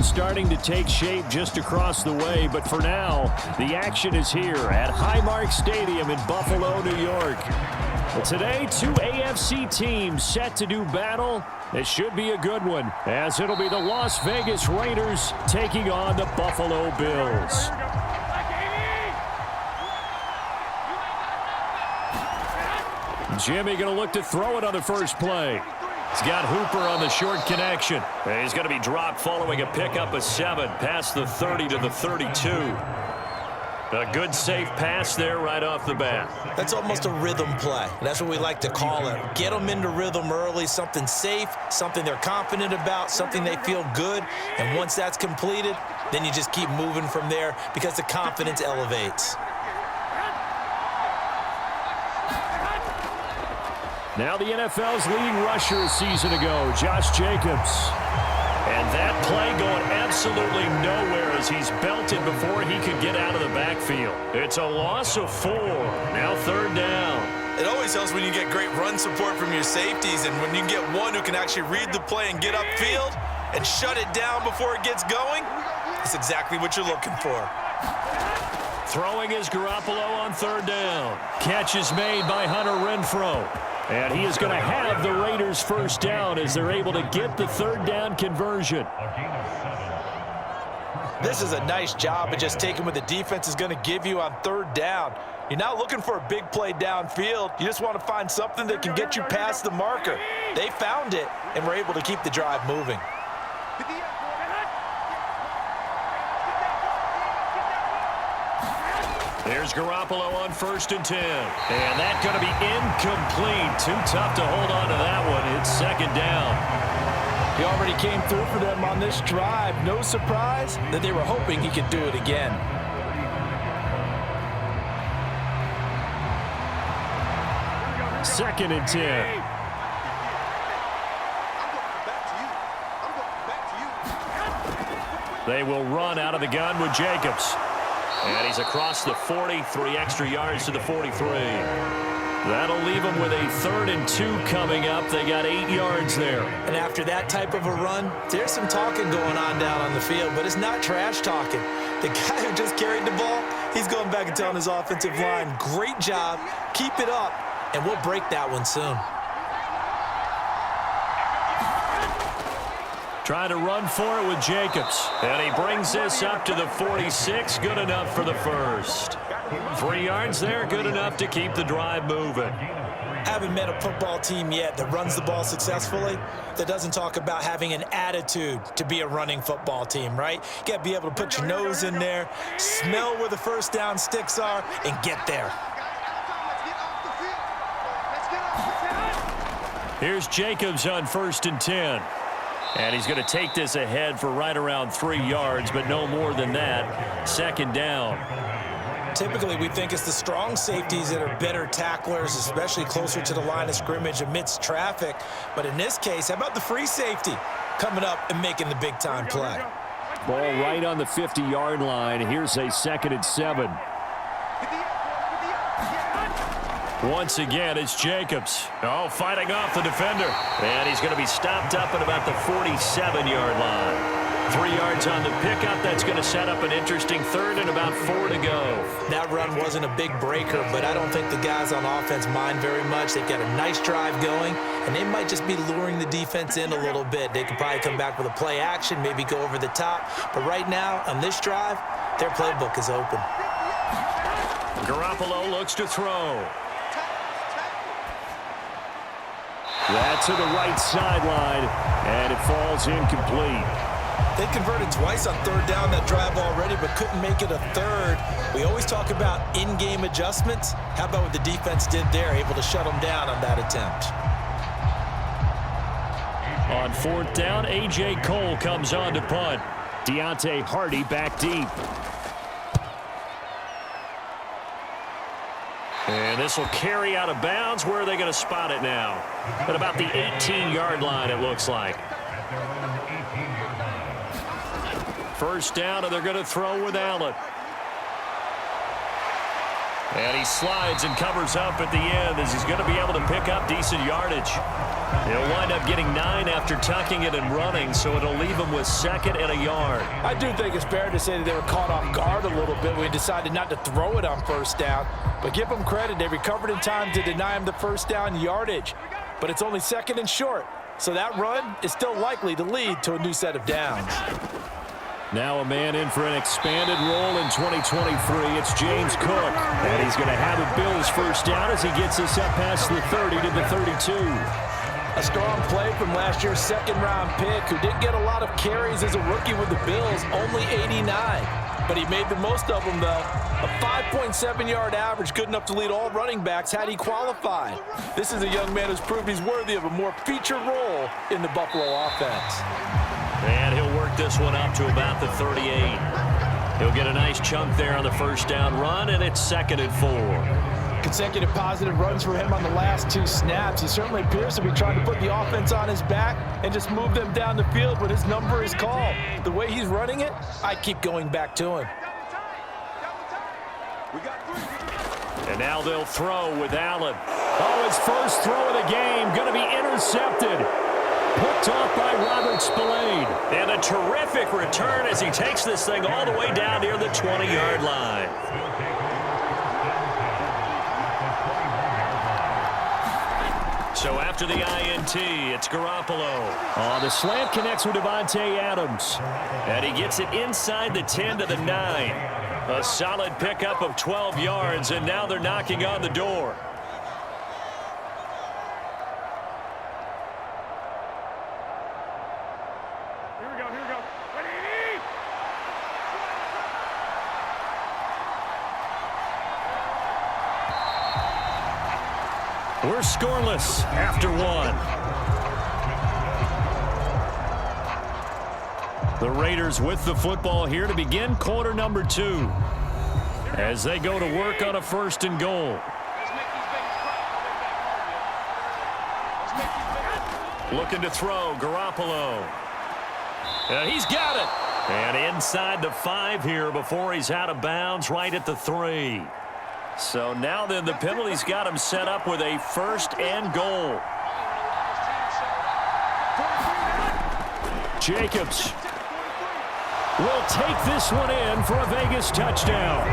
starting to take shape just across the way, but for now, the action is here at Highmark Stadium in Buffalo, New York. Well, today, two AFC teams set to do battle. It should be a good one, as it'll be the Las Vegas Raiders taking on the Buffalo Bills. Jimmy going to look to throw it on the first play. He's got Hooper on the short connection. And he's going to be dropped following a pickup of 7 past the 30 to the 32. A good safe pass there right off the bat. That's almost a rhythm play. That's what we like to call it. Get them into rhythm early, something safe, something they're confident about, something they feel good. And once that's completed, then you just keep moving from there because the confidence elevates. Now the NFL's leading rusher a season ago, Josh Jacobs. And that play going absolutely nowhere as he's belted before he could get out of the backfield. It's a loss of 4. Now 3rd down. It always helps when you get great run support from your safeties, and when you get one who can actually read the play and get upfield and shut it down before it gets going, that's exactly what you're looking for. Throwing is Garoppolo on 3rd down. Catch is made by Hunter Renfrow. And he is going to have the Raiders' first down as they're able to get the 3rd down conversion. This is a nice job of just taking what the defense is going to give you on 3rd down. You're not looking for a big play downfield. You just want to find something that can get you past the marker. They found it and were able to keep the drive moving. There's Garoppolo on 1st and 10. And that's going to be incomplete. Too tough to hold on to that one. It's 2nd down. He already came through for them on this drive. No surprise that they were hoping he could do it again. Second and 10. They will run out of the gun with Jacobs. And he's across the 40, 3 extra yards to the 43. That'll leave them with a 3rd and 2 coming up. They got 8 yards there. And after that type of a run, there's some talking going on down on the field, but it's not trash talking. The guy who just carried the ball, he's going back and telling his offensive line, great job, keep it up, and we'll break that one soon. Trying to run for it with Jacobs. And he brings this up to the 46. Good enough for the first. 3 yards there. Good enough to keep the drive moving. Haven't met a football team yet that runs the ball successfully that doesn't talk about having an attitude to be a running football team, right? You got to be able to put your nose in there, smell where the first down sticks are, and get there. Here's Jacobs on 1st and 10. And he's going to take this ahead for right around 3 yards, but no more than that. 2nd down. Typically, we think it's the strong safeties that are better tacklers, especially closer to the line of scrimmage amidst traffic. But in this case, how about the free safety coming up and making the big-time play? Ball right on the 50-yard line. Here's a 2nd and 7. Once again, it's Jacobs. Oh, fighting off the defender. And he's going to be stopped up at about the 47-yard line. 3 yards on the pickup. That's going to set up an interesting 3rd and about 4 to go. That run wasn't a big breaker, but I don't think the guys on offense mind very much. They've got a nice drive going, and they might just be luring the defense in a little bit. They could probably come back with a play action, maybe go over the top. But right now, on this drive, their playbook is open. Garoppolo looks to throw. That's to the right sideline, and it falls incomplete. They converted twice on 3rd down that drive already, but couldn't make it a 3rd. We always talk about in-game adjustments. How about what the defense did there, able to shut them down on that attempt? On 4th down, A.J. Cole comes on to punt. Deontay Hardy back deep. And this will carry out of bounds. Where are they going to spot it now? At about the 18-yard line, it looks like. 1st down, and they're going to throw with Allen. And he slides and covers up at the end as he's going to be able to pick up decent yardage. He'll wind up getting 9 after tucking it and running, so it'll leave him with 2nd and a yard. I do think it's fair to say that they were caught off guard a little bit when he decided not to throw it on 1st down. But give them credit, they recovered in time to deny him the 1st down yardage. But it's only 2nd and short, so that run is still likely to lead to a new set of downs. Now a man in for an expanded role in 2023. It's James Cook. And he's going to have a Bills 1st down as he gets us up past the 30 to the 32. A strong play from last year's 2nd-round pick who didn't get a lot of carries as a rookie with the Bills, only 89. But he made the most of them, though. A 5.7-yard average, good enough to lead all running backs had he qualified. This is a young man who's proved he's worthy of a more featured role in the Buffalo offense. And he'll work this one up to about the 38. He'll get a nice chunk there on the 1st down run, and it's 2nd and 4. Consecutive positive runs for him on the last 2 snaps. He certainly appears to be trying to put the offense on his back and just move them down the field when his number is called. The way he's running it, I keep going back to him. And now they'll throw with Allen. Oh, his first throw of the game, going to be intercepted. Picked off by Robert Spillane. And a terrific return as he takes this thing all the way down near the 20-yard line. So after the INT, it's Garoppolo. Oh, the slant connects with Devontae Adams. And he gets it inside the 10 to the 9. A solid pickup of 12 yards, and now they're knocking on the door. We're scoreless after 1. The Raiders with the football here to begin quarter number 2. As they go to work on a 1st and goal. Looking to throw, Garoppolo. He's got it. And inside the 5 here before he's out of bounds right at the 3. So now then the penalty's got him set up with a 1st and goal. Jacobs will take this one in for a Vegas touchdown.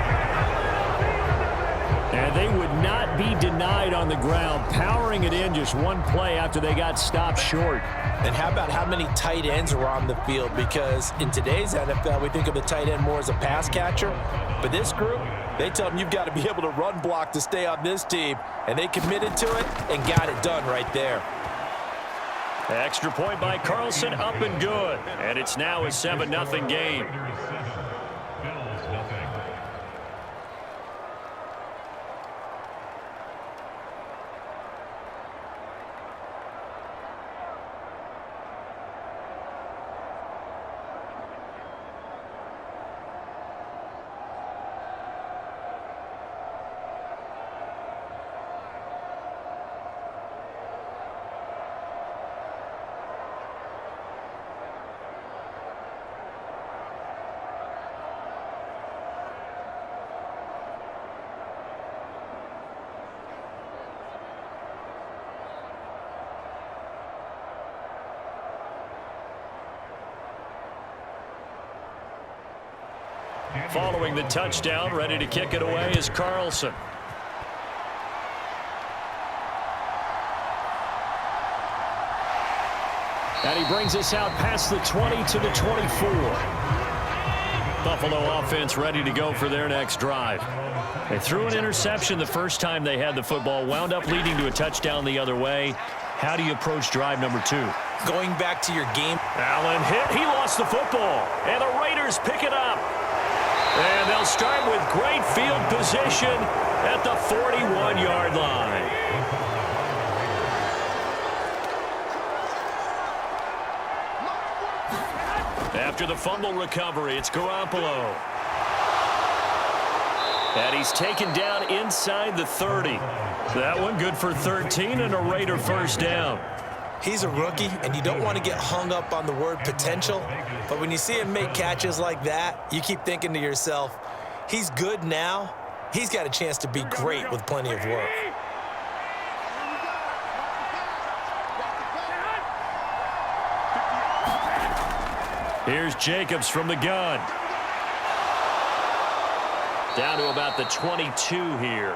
And they would not be denied on the ground, powering it in just one play after they got stopped short. And how about how many tight ends are on the field? Because in today's NFL, we think of the tight end more as a pass catcher. But this group, they tell them you've got to be able to run block to stay on this team. And they committed to it and got it done right there. Extra point by Carlson, up and good. And it's now a 7-0 game. Following the touchdown, ready to kick it away is Carlson. And he brings us out past the 20 to the 24. Buffalo offense ready to go for their next drive. They threw an interception the first time they had the football, wound up leading to a touchdown the other way. How do you approach drive number 2? Going back to your game. Allen hit. He lost the football. And the Raiders pick it up. And they'll start with great field position at the 41-yard line. After the fumble recovery, it's Garoppolo. And he's taken down inside the 30. That one good for 13 and a Raider 1st down. He's a rookie, and you don't want to get hung up on the word potential. But when you see him make catches like that, you keep thinking to yourself, he's good now. He's got a chance to be great with plenty of work. Here's Jacobs from the gun. Down to about the 22 here.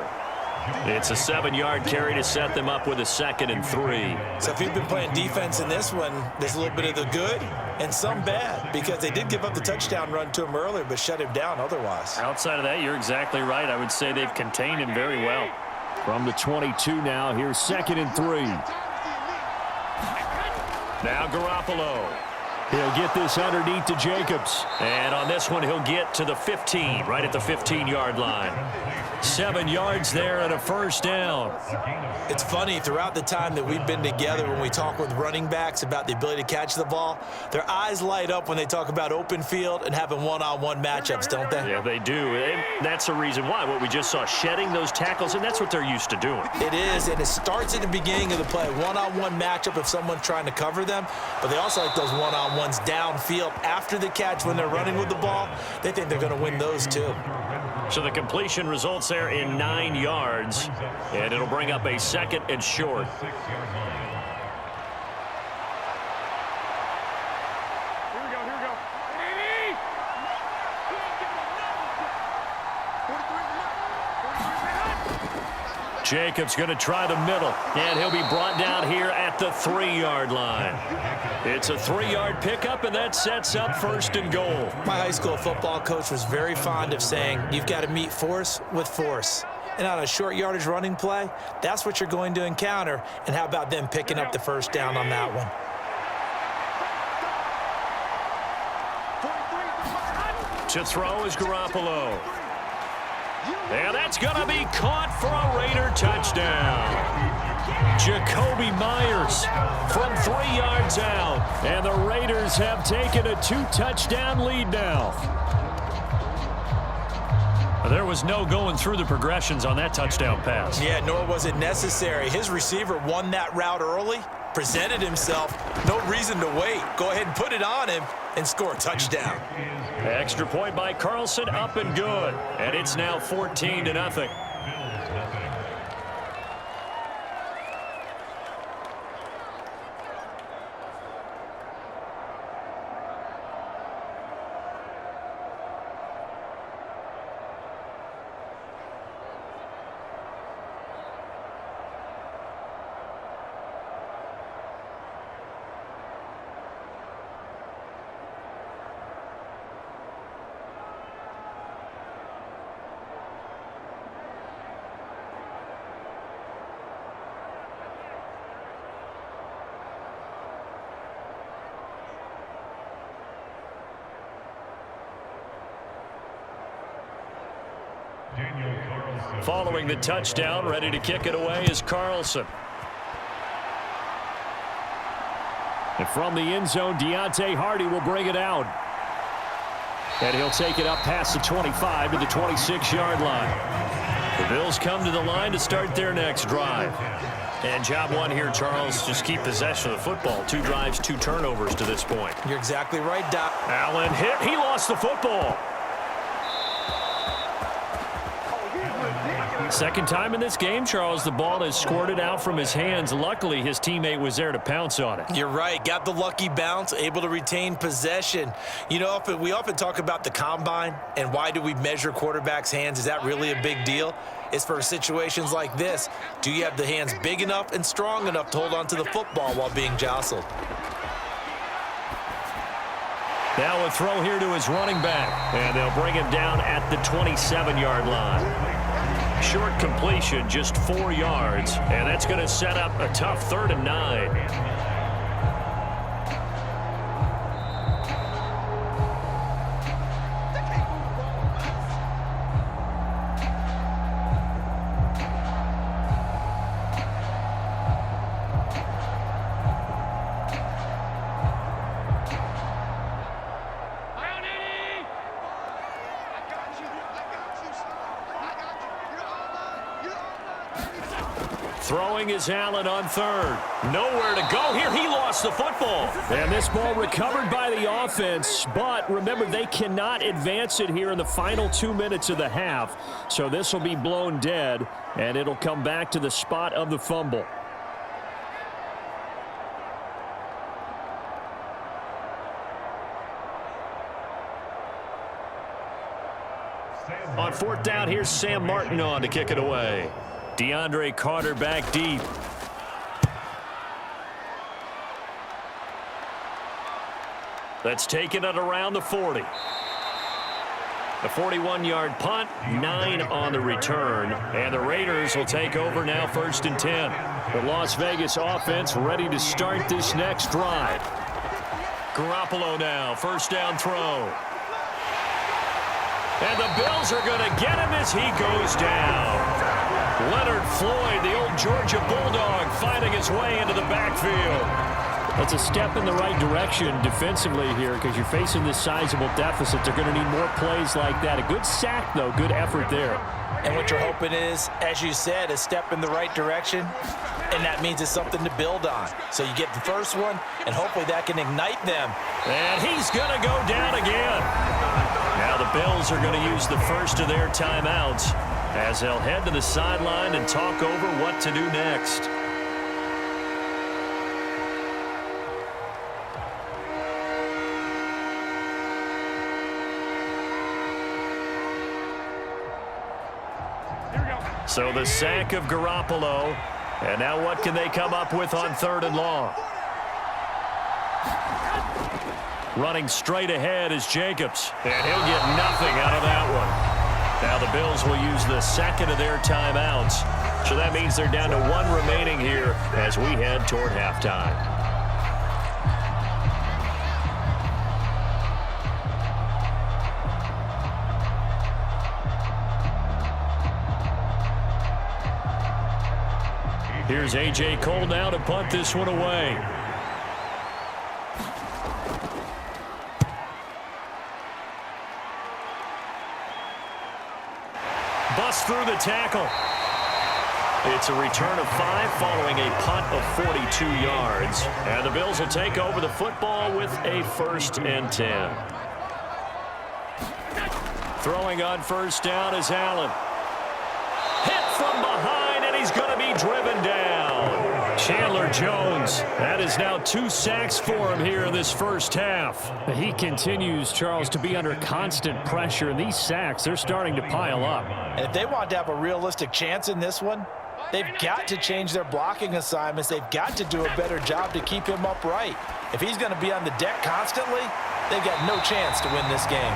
It's a 7-yard carry to set them up with a 2nd and 3. So if you've been playing defense in this one, there's a little bit of the good and some bad, because they did give up the touchdown run to him earlier but shut him down otherwise. Outside of that, you're exactly right. I would say they've contained him very well. From the 22 now, here's 2nd and 3. Now Garoppolo. He'll get this underneath to Jacobs. And on this one, he'll get to the 15, right at the 15-yard line. 7 yards there and a 1st down. It's funny, throughout the time that we've been together, when we talk with running backs about the ability to catch the ball, their eyes light up when they talk about open field and having one-on-one matchups, don't they? Yeah, they do. And that's the reason why. What we just saw, shedding those tackles, and that's what they're used to doing. It is, and it starts at the beginning of the play. One-on-one matchup if someone's trying to cover them, but they also like those one-on-ones downfield after the catch when they're running with the ball. They think they're going to win those too. So the completion results there in 9 yards, and it'll bring up a 2nd and short. Jacobs going to try the middle, and he'll be brought down here at the 3-yard line. It's a 3-yard pickup, and that sets up 1st and goal. My high school football coach was very fond of saying, you've got to meet force with force. And on a short yardage running play, that's what you're going to encounter. And how about them picking up the 1st down on that one? To throw is Garoppolo. And that's going to be caught for a Raider touchdown. Jacoby Myers from 3 yards out. And the Raiders have taken a 2-touchdown lead now. There was no going through the progressions on that touchdown pass. Yeah, nor was it necessary. His receiver won that route early, presented himself. No reason to wait. Go ahead and put it on him and score a touchdown. Extra point by Carlson, up and good. And it's now 14-0. Following the touchdown, ready to kick it away is Carlson. And from the end zone, Deontay Hardy will bring it out. And he'll take it up past the 25 to the 26-yard line. The Bills come to the line to start their next drive. And job one here, Charles, just keep possession of the football. 2 drives, 2 turnovers to this point. You're exactly right, Doc. Allen hit. He lost the football. Second time in this game, Charles, the ball has squirted out from his hands. Luckily, his teammate was there to pounce on it. You're right. Got the lucky bounce, able to retain possession. You know, we often talk about the combine and why do we measure quarterbacks' hands. Is that really a big deal? It's for situations like this. Do you have the hands big enough and strong enough to hold on to the football while being jostled? Now a throw here to his running back. And they'll bring him down at the 27-yard line. Short completion, just 4 yards, and that's going to set up a tough 3rd and 9. Throwing is Allen on 3rd. Nowhere to go here. He lost the football. And this ball recovered by the offense. But remember, they cannot advance it here in the final 2 minutes of the half. So this will be blown dead, and it'll come back to the spot of the fumble. On fourth down, here's Sam Martin on to kick it away. DeAndre Carter back deep. That's taken it around the 40. A 41-yard punt, 9 on the return. And the Raiders will take over now, 1st and 10. The Las Vegas offense ready to start this next drive. Garoppolo now, 1st down throw. And the Bills are going to get him as he goes down. Leonard Floyd, the old Georgia Bulldog, finding his way into the backfield. That's a step in the right direction defensively here because you're facing this sizable deficit. They're going to need more plays like that. A good sack, though. Good effort there. And what you're hoping is, as you said, a step in the right direction, and that means it's something to build on. So you get the first one, and hopefully that can ignite them. And he's going to go down again. Now the Bills are going to use the first of their timeouts as they'll head to the sideline and talk over what to do next. So the sack of Garoppolo. And now what can they come up with on 3rd and long? Running straight ahead is Jacobs. And he'll get nothing out of that one. Now the Bills will use the second of their timeouts. So that means they're down to 1 remaining here as we head toward halftime. Here's A.J. Cole now to punt this one away. Bust through the tackle. It's a return of 5 following a punt of 42 yards. And the Bills will take over the football with a 1st and 10. Throwing on 1st down is Allen. Hit from behind, and he's going to be driven down. Chandler Jones. That is now 2 sacks for him here in this first half. He continues, Charles, to be under constant pressure, and these sacks, they're starting to pile up. And if they want to have a realistic chance in this one, they've got to change their blocking assignments. They've got to do a better job to keep him upright. If he's going to be on the deck constantly, they've got no chance to win this game.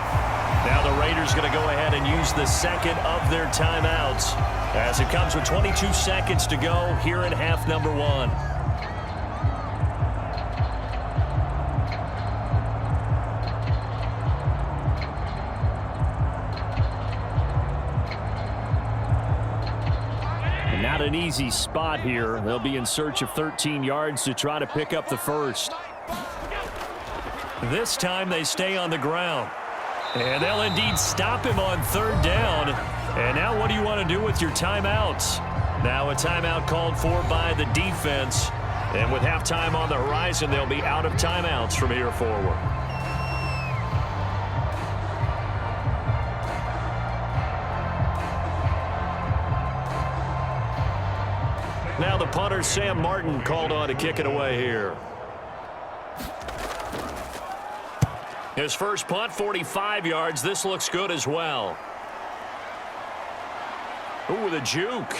Now the Raiders going to go ahead and use the second of their timeouts as it comes with 22 seconds to go here in half number 1. Not an easy spot here. They'll be in search of 13 yards to try to pick up the first. This time they stay on the ground. And they'll indeed stop him on 3rd down. And now what do you want to do with your timeouts? Now a timeout called for by the defense. And with halftime on the horizon, they'll be out of timeouts from here forward. Now the punter, Sam Martin, called on to kick it away here. His first punt, 45 yards. This looks good as well. Ooh, with a juke.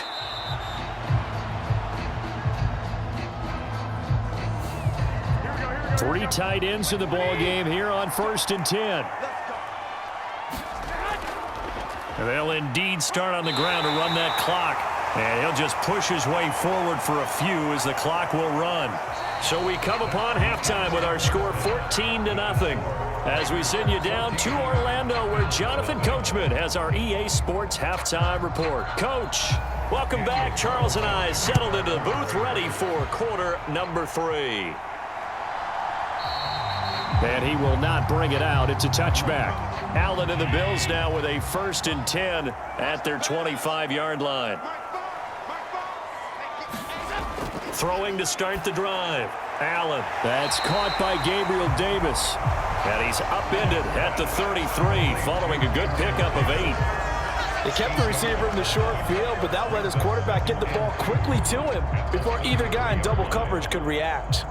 Three tight ends in the ball game here on 1st and 10. And they'll indeed start on the ground to run that clock. And he'll just push his way forward for a few as the clock will run. So we come upon halftime with our score 14-0. As we send you down to Orlando, where Jonathan Coachman has our EA Sports halftime report. Coach, welcome back. Charles and I settled into the booth, ready for quarter number 3. And he will not bring it out. It's a touchback. Allen and the Bills now with a 1st and 10 at their 25-yard line. Throwing to start the drive. Allen. That's caught by Gabriel Davis. And he's upended at the 33 following a good pickup of 8. They kept the receiver in the short field, but that let his quarterback get the ball quickly to him before either guy in double coverage could react.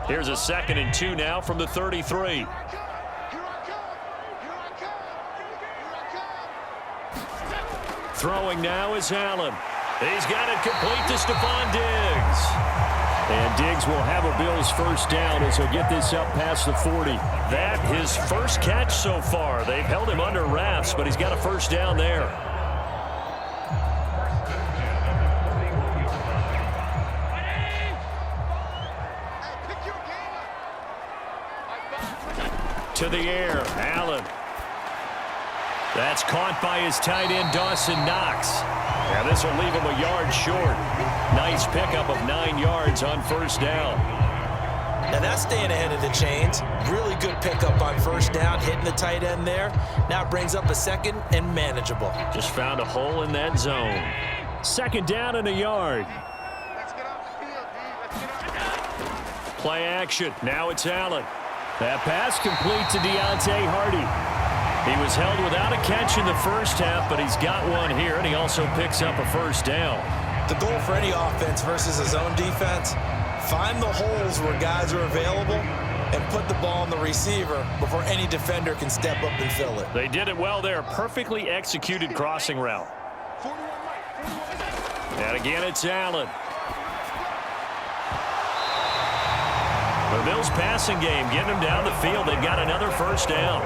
Here's a 2nd and 2 now from the 33. Throwing now is Allen. He's got it complete to Stephon Diggs. And Diggs will have a Bills first down as he'll get this up past the 40. That his first catch so far. They've held him under wraps, but he's got a first down there. To the air, Allen. That's caught by his tight end, Dawson Knox. Now this will leave him a yard short. Nice pickup of 9 yards on first down. Now that's staying ahead of the chains. Really good pickup on first down, hitting the tight end there. Now it brings up a second and manageable. Just found a hole in that zone. Second down and a yard. Play action. Now it's Allen. That pass complete to Deontay Hardy. He was held without a catch in the first half, but he's got one here, and he also picks up a first down. The goal for any offense versus a zone defense, find the holes where guys are available and put the ball on the receiver before any defender can step up and fill it. They did it well there. Perfectly executed crossing route. And again, it's Allen. The Bills passing game, getting them down the field. They've got another first down.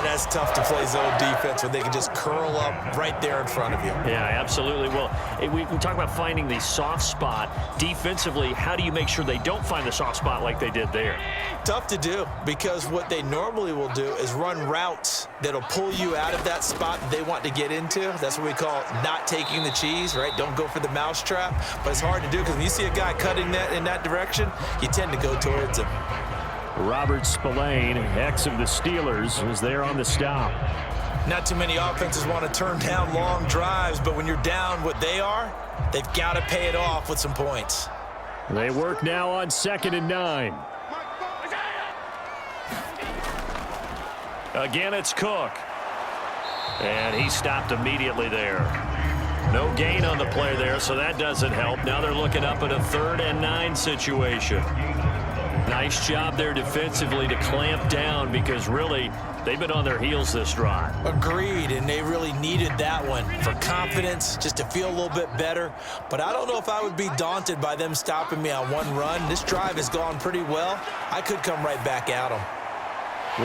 That's tough to play zone defense when they can just curl up right there in front of you. Yeah, absolutely. Well, we talk about finding the soft spot. Defensively, how do you make sure they don't find the soft spot like they did there? Tough to do, because what they normally will do is run routes that'll pull you out of that spot they want to get into. That's what we call not taking the cheese, right? Don't go for the mousetrap. But it's hard to do because when you see a guy cutting that in that direction, you tend to go towards him. Robert Spillane, ex of the Steelers, was there on the stop. Not too many offenses want to turn down long drives, but when you're down what they are, they've got to pay it off with some points. They work now on 2nd and 9. Again, it's Cook. And he stopped immediately there. No gain on the play there, so that doesn't help. Now they're looking up at a 3rd and 9 situation. Nice job there defensively to clamp down, because really they've been on their heels this drive. Agreed, and they really needed that one for confidence, just to feel a little bit better. But I don't know if I would be daunted by them stopping me on one run. This drive has gone pretty well. I could come right back at them.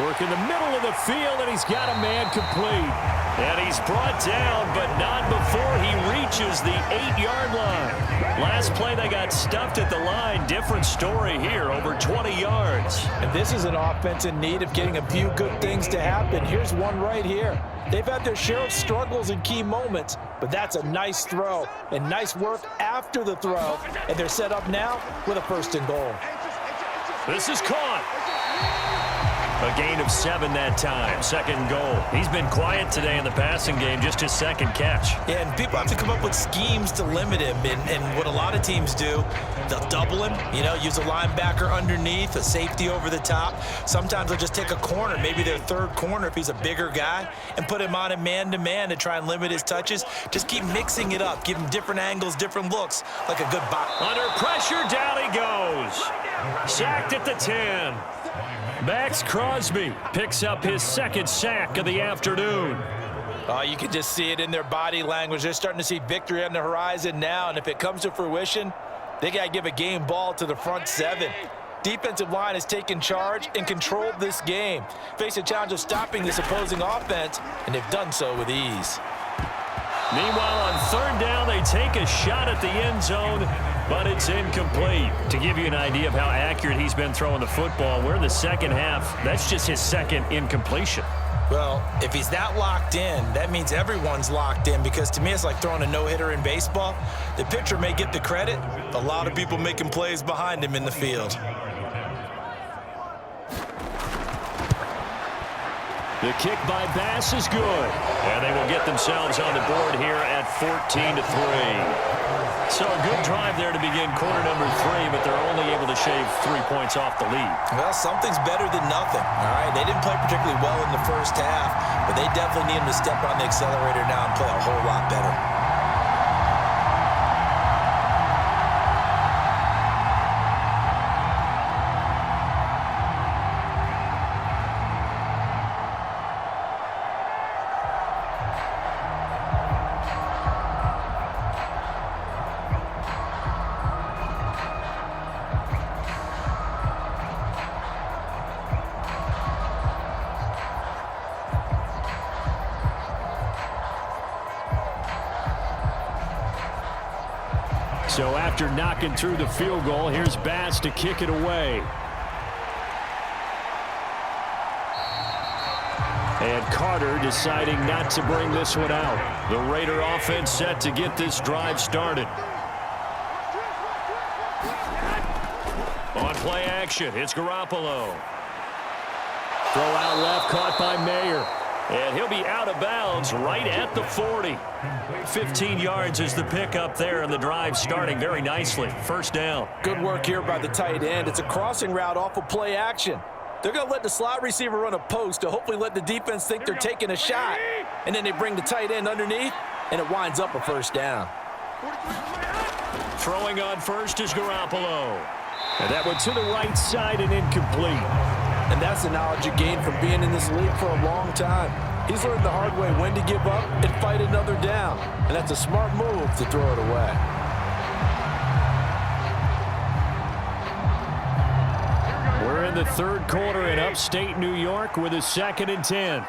Work in the middle of the field, and he's got a man complete. And he's brought down, but not before he reaches the 8-yard line. Last play, they got stuffed at the line. Different story here, over 20 yards. And this is an offense in need of getting a few good things to happen. Here's one right here. They've had their share of struggles in key moments, but that's a nice throw and nice work after the throw. And they're set up now with a 1st and goal. This is caught. A gain of 7 that time. 2nd goal. He's been quiet today in the passing game, just his 2nd catch. Yeah, and people have to come up with schemes to limit him. And what a lot of teams do, they'll double him, use a linebacker underneath, a safety over the top. Sometimes they'll just take a corner, maybe their 3rd corner if he's a bigger guy, and put him on a man-to-man to try and limit his touches. Just keep mixing it up. Give him different angles, different looks, like a good box. Under pressure, down he goes. Sacked at the 10. Max Crosby picks up his 2nd sack of the afternoon. You can just see it in their body language. They're starting to see victory on the horizon now, and if it comes to fruition, they got to give a game ball to the front 7. Defensive line has taken charge and controlled this game. Face a challenge of stopping this opposing offense, and they've done so with ease. Meanwhile, on 3rd down, they take a shot at the end zone, but it's incomplete. To give you an idea of how accurate he's been throwing the football, we're in the 2nd half. That's just his 2nd incompletion. Well, if he's that locked in, that means everyone's locked in, because to me it's like throwing a no-hitter in baseball. The pitcher may get the credit, a lot of people making plays behind him in the field. The kick by Bass is good. And they will get themselves on the board here at 14-3. So a good drive there to begin quarter number 3, but they're only able to shave 3 points off the lead. Well, something's better than nothing, all right? They didn't play particularly well in the first half, but they definitely need them to step on the accelerator now and play a whole lot better. So after knocking through the field goal, here's Bass to kick it away. And Carter deciding not to bring this one out. The Raider offense set to get this drive started. On play action, it's Garoppolo. Throw out left, caught by Mayer. And he'll be out of bounds right at the 40. 15 yards is the pickup there, and the drive starting very nicely. First down. Good work here by the tight end. It's a crossing route off of play action. They're going to let the slot receiver run a post to hopefully let the defense think they're taking a shot. And then they bring the tight end underneath, and it winds up a first down. Throwing on first is Garoppolo. And that one to the right side and incomplete. And that's the knowledge you gain from being in this league for a long time. He's learned the hard way when to give up and fight another down. And that's a smart move to throw it away. We're in the third quarter in upstate New York with a 2nd and 10.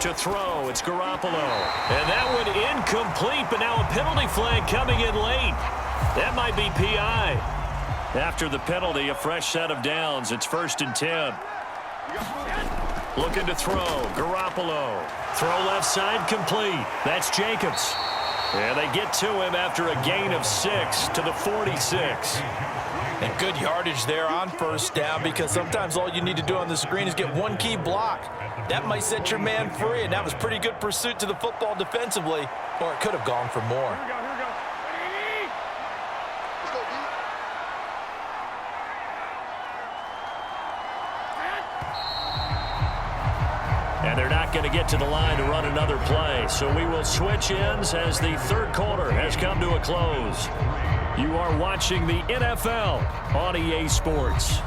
To throw, it's Garoppolo. And that one incomplete, but now a penalty flag coming in late. That might be PI. After the penalty, a fresh set of downs. It's 1st and 10. Looking to throw. Garoppolo. Throw left side complete. That's Jacobs. And they get to him after a gain of 6 to the 46. And good yardage there on first down, because sometimes all you need to do on the screen is get one key block. That might set your man free, and that was pretty good pursuit to the football defensively, or it could have gone for more. And they're not going to get to the line to run another play. So we will switch ends as the third quarter has come to a close. You are watching the NFL on EA Sports.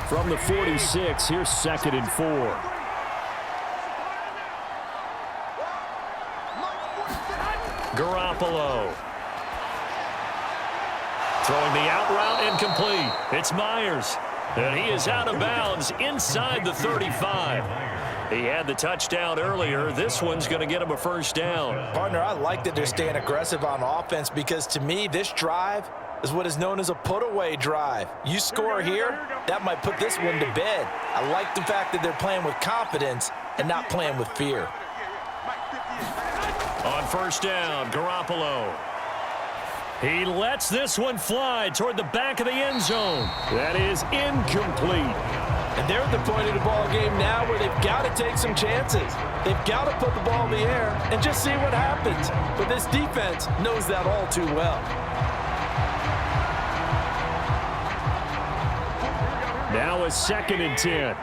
From the 46, here's 2nd and 4. Garoppolo. Throwing the out route incomplete. It's Myers. And he is out of bounds inside the 35. He had the touchdown earlier. This one's going to get him a first down. Partner, I like that they're staying aggressive on offense, because to me, this drive is what is known as a put-away drive. You score here, that might put this one to bed. I like the fact that they're playing with confidence and not playing with fear. On first down, Garoppolo. He lets this one fly toward the back of the end zone. That is incomplete. And they're at the point of the ball game now where they've got to take some chances. They've got to put the ball in the air and just see what happens. But this defense knows that all too well. Now a 2nd and 10.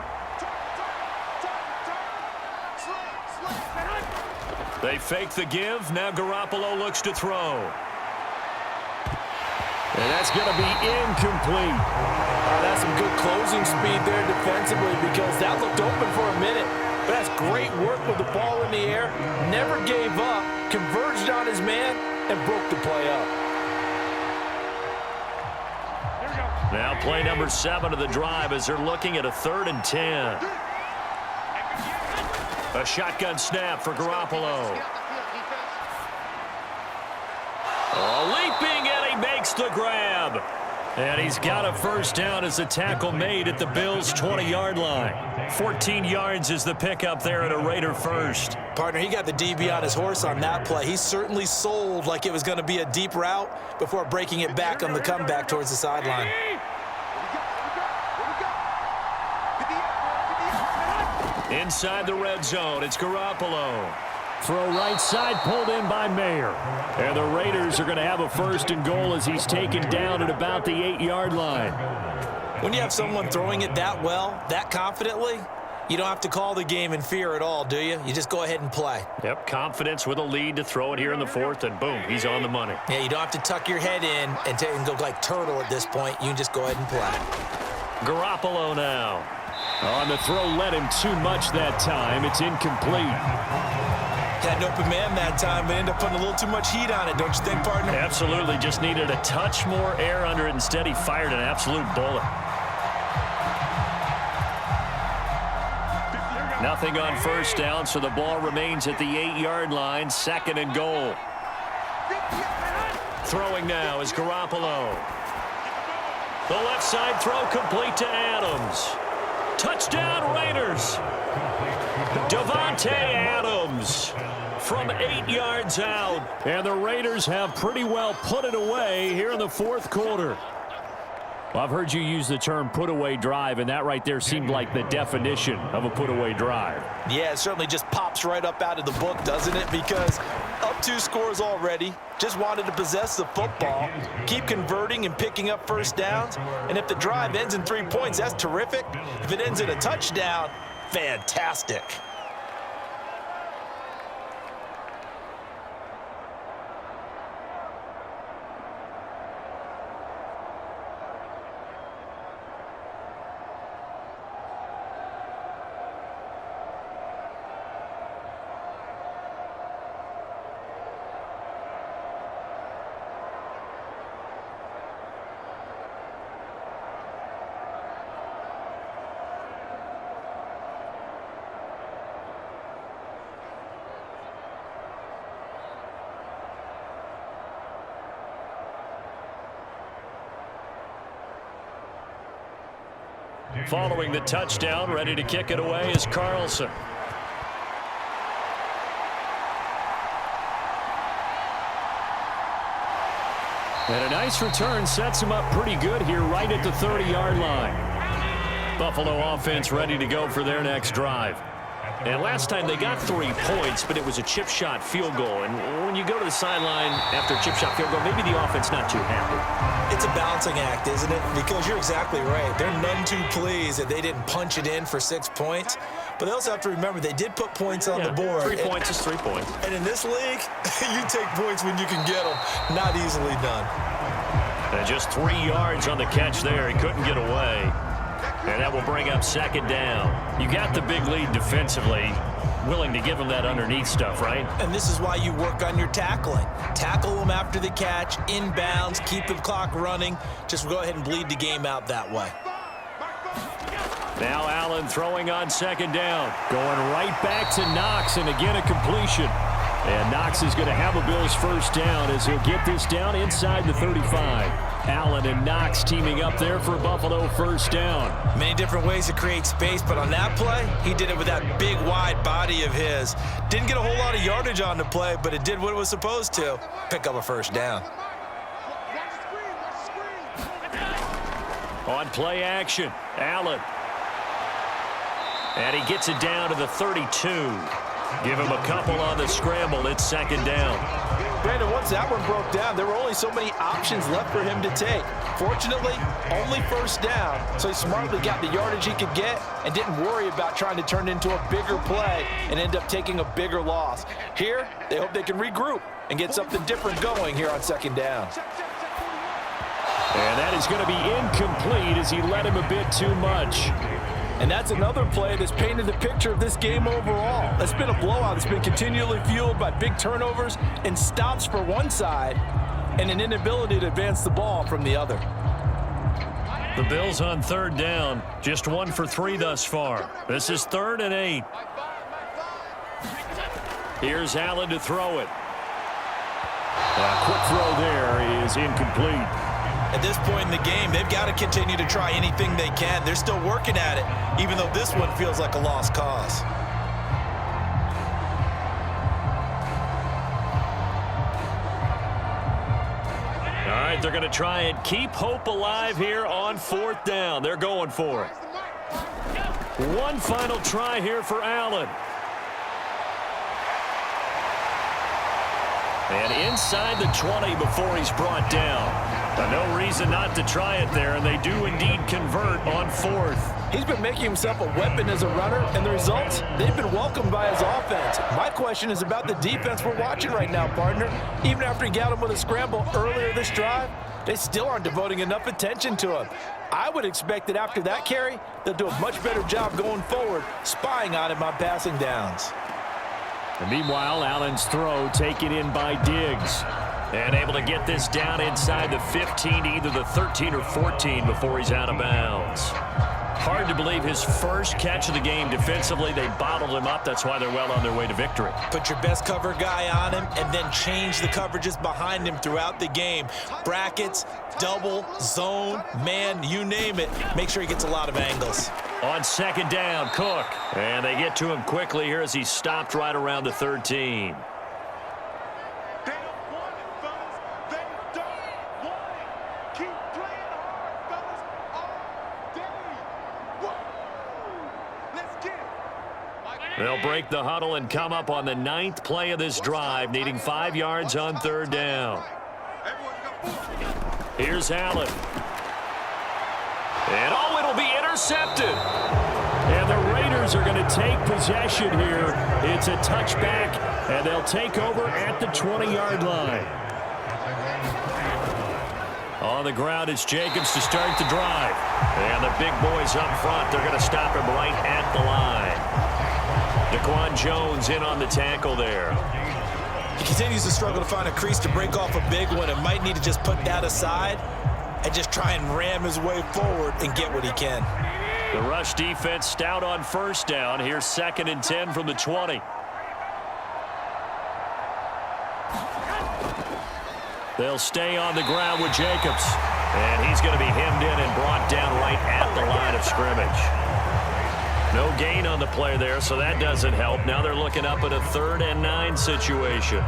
They fake the give. Now Garoppolo looks to throw. And that's going to be incomplete. That's some good closing speed there defensively, because that looked open for a minute. But that's great work with the ball in the air. Never gave up, converged on his man, and broke the play up. Now play number 7 of the drive as they're looking at a 3rd and 10. A shotgun snap for Garoppolo. Leaping, and he makes the grab. And he's got a first down as the tackle made at the Bills' 20-yard line. 14 yards is the pickup there at a Raider first. Partner, he got the DB on his horse on that play. He certainly sold like it was going to be a deep route before breaking it back on the comeback towards the sideline. Inside the red zone, it's Garoppolo. Throw right side, pulled in by Mayer. And the Raiders are going to have a 1st and goal as he's taken down at about the 8-yard line. When you have someone throwing it that well, that confidently, you don't have to call the game in fear at all, do you? You just go ahead and play. Yep, confidence with a lead to throw it here in the 4th, and boom, he's on the money. Yeah, you don't have to tuck your head in and go like turtle at this point. You can just go ahead and play. Garoppolo now. On the throw, led him too much that time. It's incomplete. Had an open man that time, but ended up putting a little too much heat on it, don't you think, partner? Absolutely. Just needed a touch more air under it. Instead, he fired an absolute bullet. Nothing on first down, so the ball remains at the 8-yard line. 2nd and goal. Throwing now is Garoppolo. The left side throw complete to Adams. Touchdown Raiders. Davante Adams from 8 yards out. And the Raiders have pretty well put it away here in the fourth quarter. Well, I've heard you use the term put-away drive, and that right there seemed like the definition of a put-away drive. Yeah, it certainly just pops right up out of the book, doesn't it? Because up 2 scores already, just wanted to possess the football, keep converting and picking up first downs. And if the drive ends in 3 points, that's terrific. If it ends in a touchdown, fantastic. Following the touchdown, ready to kick it away is Carlson. And a nice return sets him up pretty good here right at the 30-yard line. Buffalo offense ready to go for their next drive. And last time they got 3 points, but it was a chip shot field goal. And when you go to the sideline after a chip shot field goal, maybe the offense not too happy. It's a balancing act, isn't it? Because you're exactly right. They're none too pleased that they didn't punch it in for 6 points. But they also have to remember they did put points on the board. 3 points is 3 points. And in this league, you take points when you can get them. Not easily done. And just 3 yards on the catch there. He couldn't get away. And that will bring up second down. You got the big lead defensively. Willing to give them that underneath stuff, right? And this is why you work on your tackling. Tackle them after the catch, inbounds, keep the clock running. Just go ahead and bleed the game out that way. Now Allen throwing on second down. Going right back to Knox, and again a completion. And Knox is going to have a Bills first down as he'll get this down inside the 35. Allen and Knox teaming up there for a Buffalo first down. Many different ways to create space, but on that play, he did it with that big, wide body of his. Didn't get a whole lot of yardage on the play, but it did what it was supposed to. Pick up a first down. On play action, Allen. And he gets it down to the 32. Give him a couple on the scramble. It's second down. Brandon, once that one broke down, there were only so many options left for him to take. Fortunately, only first down, so he smartly got the yardage he could get and didn't worry about trying to turn it into a bigger play and end up taking a bigger loss. Here, they hope they can regroup and get something different going here on second down. And that is going to be incomplete as he led him a bit too much. And that's another play that's painted the picture of this game overall. It's been a blowout. It's been continually fueled by big turnovers and stops for one side and an inability to advance the ball from the other. The Bills on third down, just 1 for 3 thus far. This is 3rd and 8. Here's Allen to throw it. A quick throw there is incomplete. At this point in the game, they've got to continue to try anything they can. They're still working at it, even though this one feels like a lost cause. All right, they're going to try and keep hope alive here on 4th down. They're going for it. One final try here for Allen. And inside the 20 before he's brought down. No reason not to try it there, and they do indeed convert on 4th. He's been making himself a weapon as a runner, and the results, they've been welcomed by his offense. My question is about the defense we're watching right now, partner. Even after he got him with a scramble earlier this drive, they still aren't devoting enough attention to him. I would expect that after that carry, they'll do a much better job going forward, spying on him on passing downs. And meanwhile, Allen's throw taken in by Diggs. And able to get this down inside the 15 to either the 13 or 14 before he's out of bounds. Hard to believe his first catch of the game defensively. They bottled him up. That's why they're well on their way to victory. Put your best cover guy on him and then change the coverages behind him throughout the game. Brackets, double, zone, man, you name it. Make sure he gets a lot of angles. On second down, Cook. And they get to him quickly here as he stopped right around the 13. They'll break the huddle and come up on the 9th play of this drive, needing 5 yards on third down. Here's Allen. And oh, it'll be intercepted. And the Raiders are going to take possession here. It's a touchback, and they'll take over at the 20-yard line. On the ground, it's Jacobs to start the drive. And the big boys up front, they're going to stop him right at the line. Daquan Jones in on the tackle there. He continues to struggle to find a crease to break off a big one and might need to just put that aside and just try and ram his way forward and get what he can. The rush defense stout on first down. Here's 2nd and 10 from the 20. They'll stay on the ground with Jacobs. And he's going to be hemmed in and brought down right at the line of scrimmage. No gain on the play there, so that doesn't help. Now they're looking up at a 3rd and 9 situation.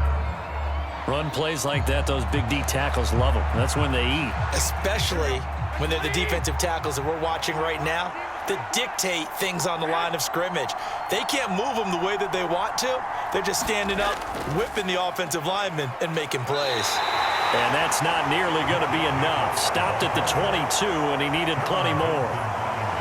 Run plays like that, those big D tackles love them. That's when they eat. Especially when they're the defensive tackles that we're watching right now that dictate things on the line of scrimmage. They can't move them the way that they want to. They're just standing up, whipping the offensive linemen and making plays. And that's not nearly going to be enough. Stopped at the 22, and he needed plenty more.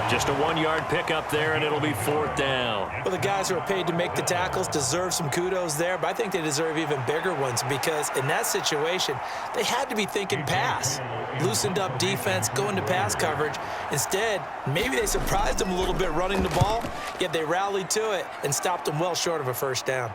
Just a 1-yard pickup there, and it'll be 4th down. Well, the guys who are paid to make the tackles deserve some kudos there, but I think they deserve even bigger ones because in that situation, they had to be thinking pass. Loosened up defense, going to pass coverage. Instead, maybe they surprised them a little bit running the ball, yet they rallied to it and stopped them well short of a first down.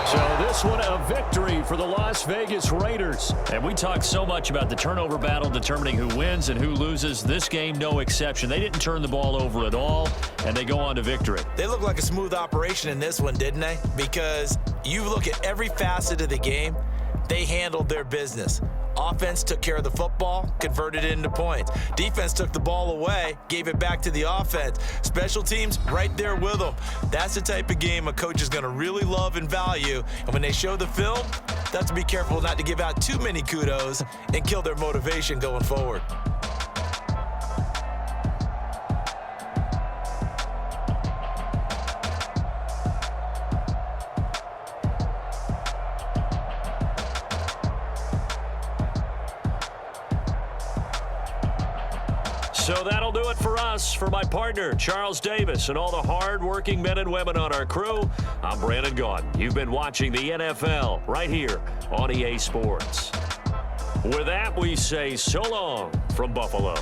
So this one a victory for the Las Vegas Raiders. And we talk so much about the turnover battle determining who wins and who loses. This game, no exception. They didn't turn the ball over at all, and they go on to victory. They look like a smooth operation in this one, didn't they? Because you look at every facet of the game, they handled their business. Offense took care of the football, converted it into points. Defense took the ball away, gave it back to the offense. Special teams right there with them. That's the type of game a coach is going to really love and value. And when they show the film, they have to be careful not to give out too many kudos and kill their motivation going forward. So that'll do it for us. For my partner, Charles Davis, and all the hard-working men and women on our crew, I'm Brandon Gaudin. You've been watching the NFL right here on EA Sports. With that, we say so long from Buffalo.